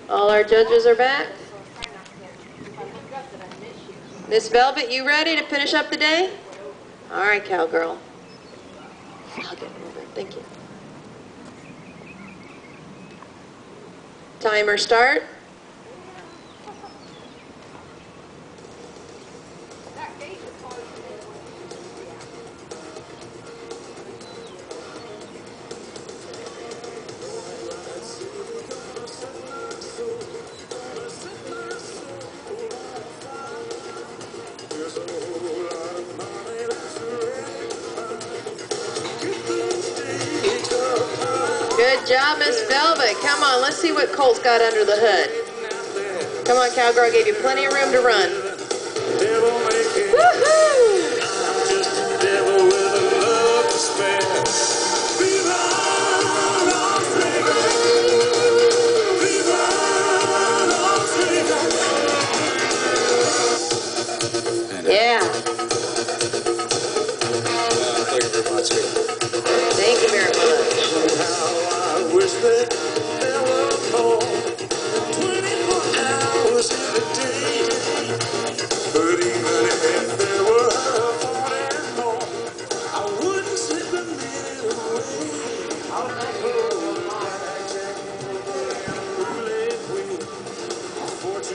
All our judges are back. Miss Velvet, you ready to finish up the day? All right, cowgirl. I'll get over it. Thank you. Timer start. Good job, Miss Velvet. Come on, let's see what Colt's got under the hood. Come on, cowgirl, gave you plenty of room to run. Woohoo! Yeah. Thank you very much.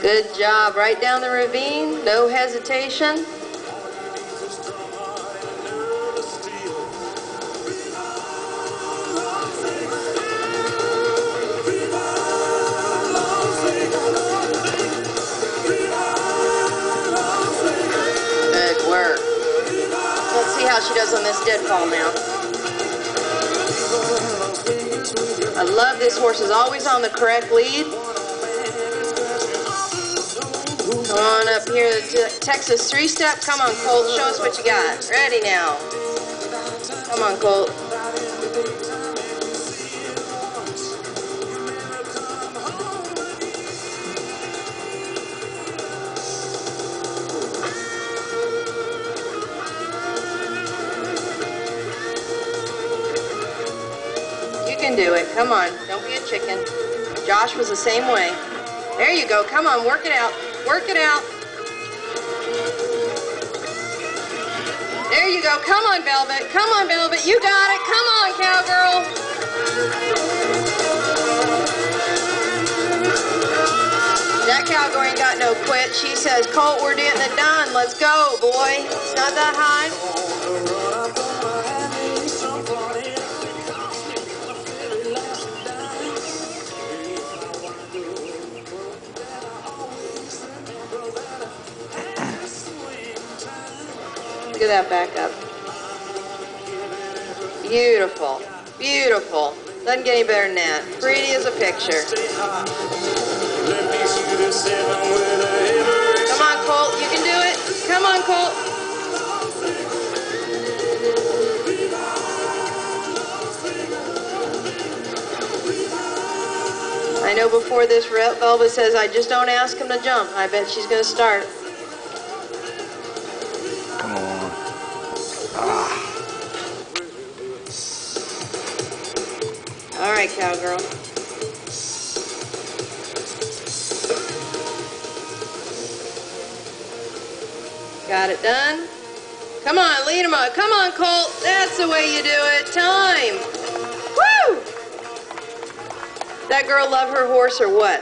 Good job. Right down the ravine. No hesitation. Good work. Let's see how she does on this deadfall now. I love this horse is always on the correct lead. Come on up here, the Texas three-step. Come on, Colt, show us what you got. Ready now. Come on, Colt. You can do it. Come on, don't be a chicken. Josh was the same way. There you go. Come on, work it out. Work it out. There you go. Come on, Velvet. Come on, Velvet. You got it. Come on, cowgirl. That cowgirl ain't got no quit. She says, Colt, we're getting it done. Let's go, boy. It's not that high. Look at that back up. Beautiful. Beautiful. Doesn't get any better than that. Pretty as a picture. Come on, Colt. You can do it. Come on, Colt. I know before this, Velvet says, I just don't ask him to jump. I bet she's going to start. Come on. Ah. All right, cowgirl. Got it done? Come on, lead him up. Come on, Colt. That's the way you do it. Time. Woo! That girl love her horse or what?